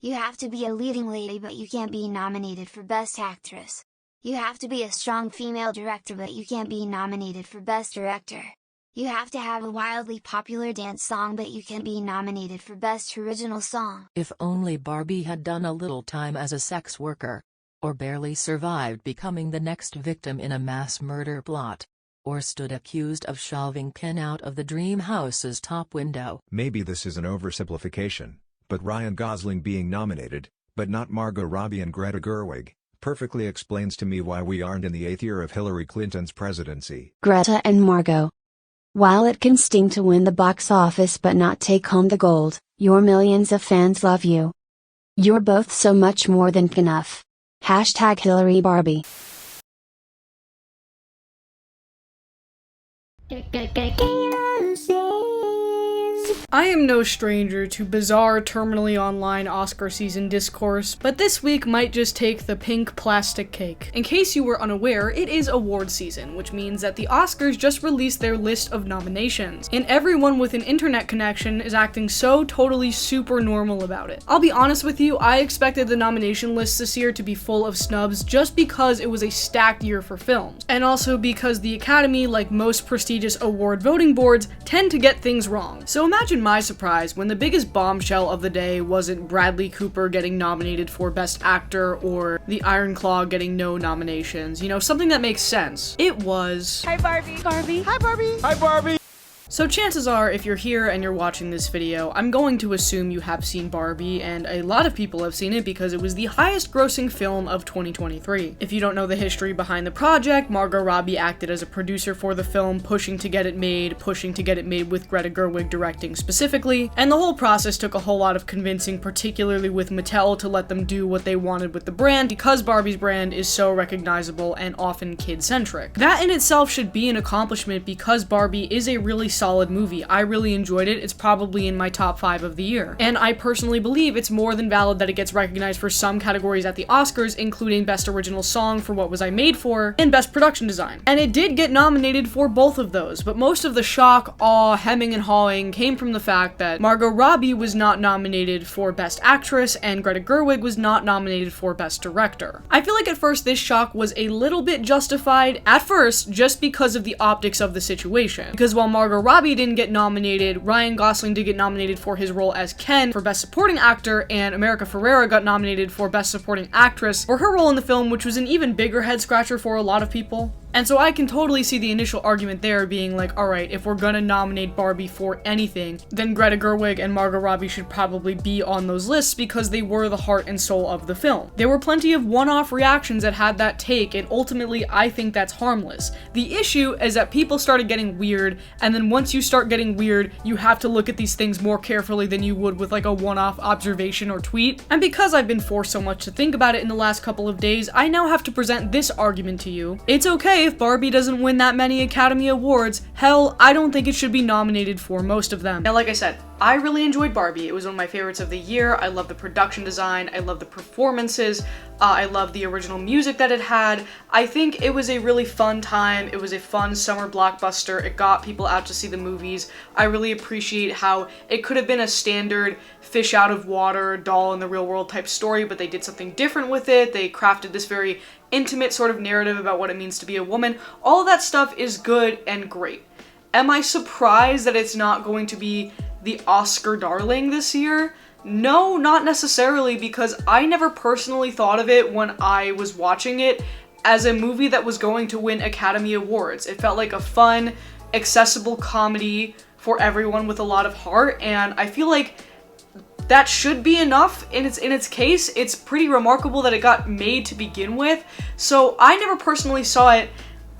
You have to be a leading lady but you can't be nominated for Best Actress. You have to be a strong female director but you can't be nominated for Best Director. You have to have a wildly popular dance song but you can't be nominated for Best Original Song. If only Barbie had done a little time as a sex worker. Or barely survived becoming the next victim in a mass murder plot. Or stood accused of shoving Ken out of the dream house's top window. Maybe this is an oversimplification, but Ryan Gosling being nominated, but not Margot Robbie and Greta Gerwig, perfectly explains to me why we aren't in the 8th year of Hillary Clinton's presidency. Greta and Margot. While it can sting to win the box office but not take home the gold, your millions of fans love you. You're both so much more than enough. Hashtag Hillary Barbie. I am no stranger to bizarre terminally online Oscar season discourse, but this week might just take the pink plastic cake. In case you were unaware, it is award season, which means that the Oscars just released their list of nominations, and everyone with an internet connection is acting so totally super normal about it. I'll be honest with you, I expected the nomination list this year to be full of snubs just because it was a stacked year for films, and also because the Academy, like most prestigious award voting boards, tend to get things wrong. So imagine my surprise when the biggest bombshell of the day wasn't Bradley Cooper getting nominated for Best Actor or the Iron Claw getting no nominations. You know, something that makes sense. It was... Hi Barbie. Barbie. Hi Barbie. Hi Barbie! So chances are, if you're here and you're watching this video, I'm going to assume you have seen Barbie, and a lot of people have seen it because it was the highest grossing film of 2023. If you don't know the history behind the project, Margot Robbie acted as a producer for the film, pushing to get it made with Greta Gerwig directing specifically, and the whole process took a whole lot of convincing, particularly with Mattel, to let them do what they wanted with the brand because Barbie's brand is so recognizable and often kid-centric. That in itself should be an accomplishment because Barbie is a really solid movie. I really enjoyed it. It's probably in my top 5 of the year. And I personally believe it's more than valid that it gets recognized for some categories at the Oscars, including Best Original Song for What Was I Made For, and Best Production Design. And it did get nominated for both of those, but most of the shock, awe, hemming, and hawing came from the fact that Margot Robbie was not nominated for Best Actress and Greta Gerwig was not nominated for Best Director. I feel like at first this shock was a little bit justified, at first, just because of the optics of the situation. Because while Margot Robbie didn't get nominated, Ryan Gosling did get nominated for his role as Ken for Best Supporting Actor, and America Ferrera got nominated for Best Supporting Actress for her role in the film, which was an even bigger head scratcher for a lot of people. And so I can totally see the initial argument there being like, alright, if we're gonna nominate Barbie for anything, then Greta Gerwig and Margot Robbie should probably be on those lists because they were the heart and soul of the film. There were plenty of one-off reactions that had that take, and ultimately I think that's harmless. The issue is that people started getting weird, and then once you start getting weird, you have to look at these things more carefully than you would with like a one-off observation or tweet. And because I've been forced so much to think about it in the last couple of days, I now have to present this argument to you. It's okay if Barbie doesn't win that many Academy Awards. Hell, I don't think it should be nominated for most of them. Now, like I said, I really enjoyed Barbie. It was one of my favorites of the year. I love the production design. I love the performances. I love the original music that it had. I think it was a really fun time. It was a fun summer blockbuster. It got people out to see the movies. I really appreciate how it could have been a standard fish out of water, doll in the real world type story, but they did something different with it. They crafted this very intimate sort of narrative about what it means to be a woman. All of that stuff is good and great. Am I surprised that it's not going to be the Oscar darling this year? No, not necessarily, because I never personally thought of it when I was watching it as a movie that was going to win Academy Awards. It felt like a fun, accessible comedy for everyone with a lot of heart, and I feel like that should be enough in its case. It's pretty remarkable that it got made to begin with, so I never personally saw it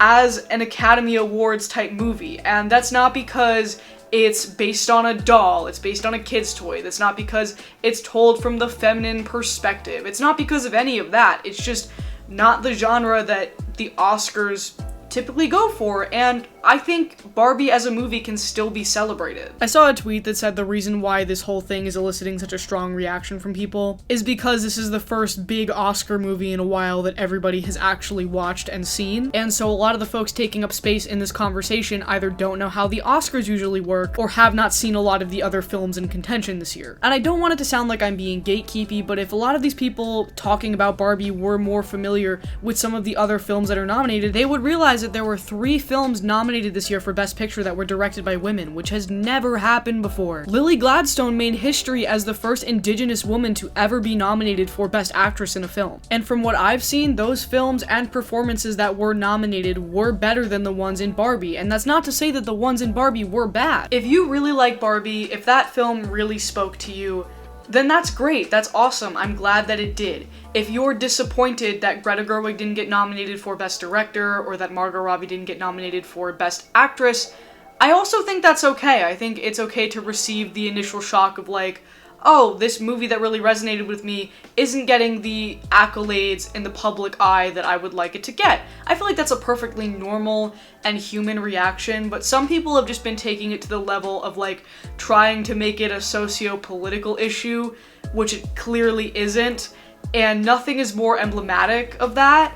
as an Academy Awards type movie, and that's not because it's based on a doll, it's based on a kid's toy, that's not because it's told from the feminine perspective, it's not because of any of that, it's just not the genre that the Oscars typically go for, and I think Barbie as a movie can still be celebrated. I saw a tweet that said the reason why this whole thing is eliciting such a strong reaction from people is because this is the first big Oscar movie in a while that everybody has actually watched and seen, and so a lot of the folks taking up space in this conversation either don't know how the Oscars usually work or have not seen a lot of the other films in contention this year. And I don't want it to sound like I'm being gatekeepy, but if a lot of these people talking about Barbie were more familiar with some of the other films that are nominated, they would realize that there were 3 films nominated this year for Best Picture that were directed by women, which has never happened before. Lily Gladstone made history as the first Indigenous woman to ever be nominated for Best Actress in a film. And from what I've seen, those films and performances that were nominated were better than the ones in Barbie, and that's not to say that the ones in Barbie were bad. If you really like Barbie, if that film really spoke to you, then that's great, that's awesome, I'm glad that it did. If you're disappointed that Greta Gerwig didn't get nominated for Best Director, or that Margot Robbie didn't get nominated for Best Actress, I also think that's okay. I think it's okay to receive the initial shock of like, oh, this movie that really resonated with me isn't getting the accolades in the public eye that I would like it to get. I feel like that's a perfectly normal and human reaction, but some people have just been taking it to the level of like trying to make it a socio-political issue, which it clearly isn't, and nothing is more emblematic of that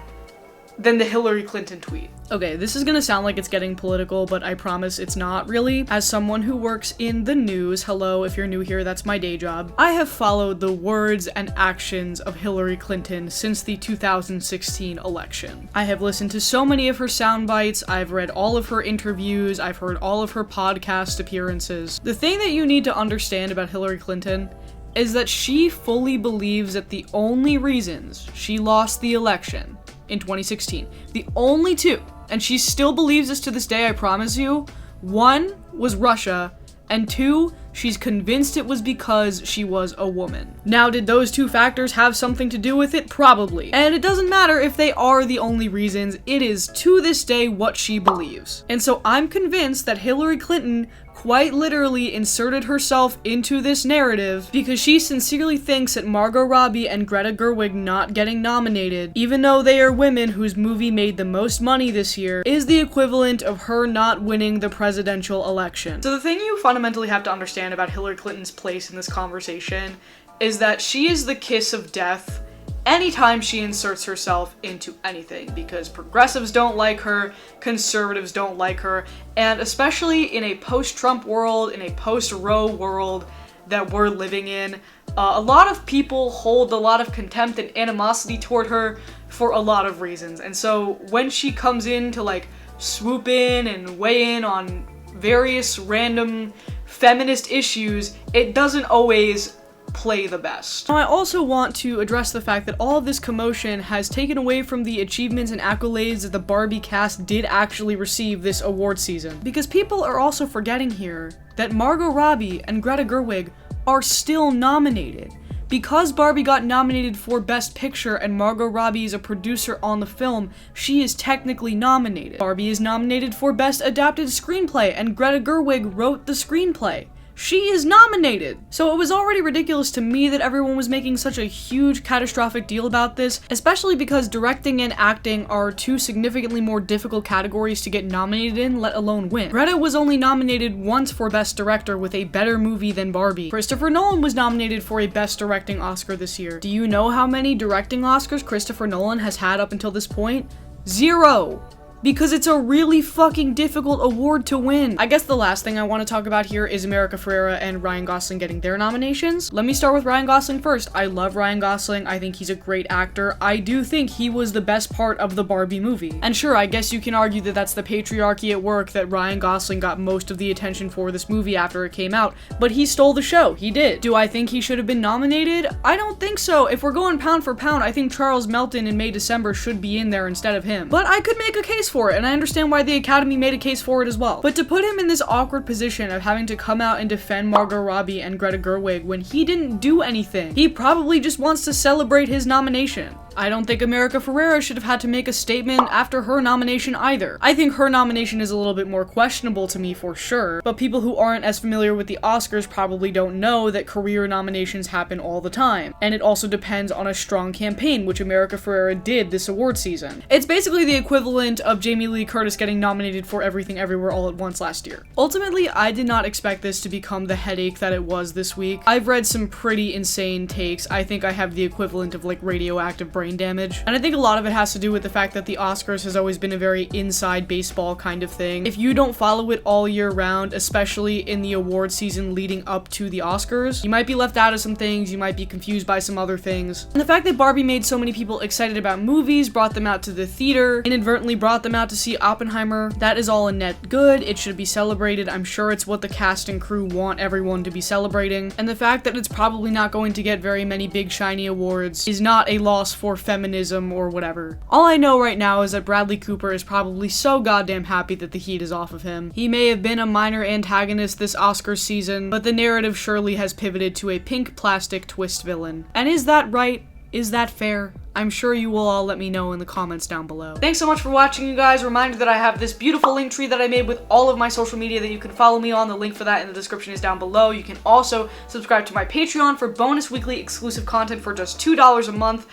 than the Hillary Clinton tweet. Okay, this is gonna sound like it's getting political, but I promise it's not really. As someone who works in the news, hello, if you're new here, that's my day job, I have followed the words and actions of Hillary Clinton since the 2016 election. I have listened to so many of her sound bites, I've read all of her interviews, I've heard all of her podcast appearances. The thing that you need to understand about Hillary Clinton is that she fully believes that the only reasons she lost the election in 2016, the only 2, and she still believes this to this day, I promise you, 1 was Russia, and 2, she's convinced it was because she was a woman. Now, did those 2 factors have something to do with it? Probably. And it doesn't matter if they are the only reasons, it is to this day what she believes. And so I'm convinced that Hillary Clinton quite literally inserted herself into this narrative because she sincerely thinks that Margot Robbie and Greta Gerwig not getting nominated, even though they are women whose movie made the most money this year, is the equivalent of her not winning the presidential election. So the thing you fundamentally have to understand about Hillary Clinton's place in this conversation is that she is the kiss of death anytime she inserts herself into anything, because progressives don't like her, conservatives don't like her, and especially in a post-Trump world, in a post-Roe world that we're living in, a lot of people hold a lot of contempt and animosity toward her for a lot of reasons. And so when she comes in to like swoop in and weigh in on various random feminist issues, it doesn't always play the best. Now, I also want to address the fact that all of this commotion has taken away from the achievements and accolades that the Barbie cast did actually receive this award season. Because people are also forgetting here that Margot Robbie and Greta Gerwig are still nominated. Because Barbie got nominated for Best Picture and Margot Robbie is a producer on the film, she is technically nominated. Barbie is nominated for Best Adapted Screenplay and Greta Gerwig wrote the screenplay. She is nominated! So it was already ridiculous to me that everyone was making such a huge catastrophic deal about this, especially because directing and acting are 2 significantly more difficult categories to get nominated in, let alone win. Greta was only nominated once for Best Director with a better movie than Barbie. Christopher Nolan was nominated for a Best Directing Oscar this year. Do you know how many directing Oscars Christopher Nolan has had up until this point? 0! Because it's a really fucking difficult award to win. I guess the last thing I want to talk about here is America Ferrera and Ryan Gosling getting their nominations. Let me start with Ryan Gosling first. I love Ryan Gosling. I think he's a great actor. I do think he was the best part of the Barbie movie. And sure, I guess you can argue that that's the patriarchy at work, that Ryan Gosling got most of the attention for this movie after it came out, but he stole the show. He did. Do I think he should have been nominated? I don't think so. If we're going pound for pound, I think Charles Melton in May December should be in there instead of him. But I could make a case for it, and I understand why the Academy made a case for it as well. But to put him in this awkward position of having to come out and defend Margot Robbie and Greta Gerwig when he didn't do anything, he probably just wants to celebrate his nomination. I don't think America Ferrera should have had to make a statement after her nomination either. I think her nomination is a little bit more questionable to me for sure, but people who aren't as familiar with the Oscars probably don't know that career nominations happen all the time, and it also depends on a strong campaign, which America Ferrera did this award season. It's basically the equivalent of Jamie Lee Curtis getting nominated for Everything Everywhere All at Once last year. Ultimately, I did not expect this to become the headache that it was this week. I've read some pretty insane takes. I think I have the equivalent of like radioactive brain damage. And I think a lot of it has to do with the fact that the Oscars has always been a very inside baseball kind of thing. If you don't follow it all year round, especially in the award season leading up to the Oscars, you might be left out of some things, you might be confused by some other things. And the fact that Barbie made so many people excited about movies, brought them out to the theater, inadvertently brought them out to see Oppenheimer, that is all a net good. It should be celebrated. I'm sure it's what the cast and crew want everyone to be celebrating. And the fact that it's probably not going to get very many big shiny awards is not a loss for feminism or whatever. All I know right now is that Bradley Cooper is probably so goddamn happy that the heat is off of him. He may have been a minor antagonist this Oscar season, but the narrative surely has pivoted to a pink plastic twist villain. And is that right? Is that fair? I'm sure you will all let me know in the comments down below. Thanks so much for watching, you guys. Reminder that I have this beautiful link tree that I made with all of my social media that you can follow me on. The link for that in the description is down below. You can also subscribe to my Patreon for bonus weekly exclusive content for just $2 a month.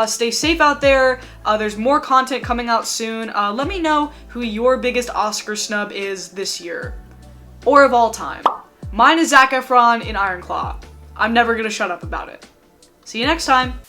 Stay safe out there. There's more content coming out soon. Let me know who your biggest Oscar snub is this year. Or of all time. Mine is Zac Efron in Iron Claw. I'm never gonna shut up about it. See you next time.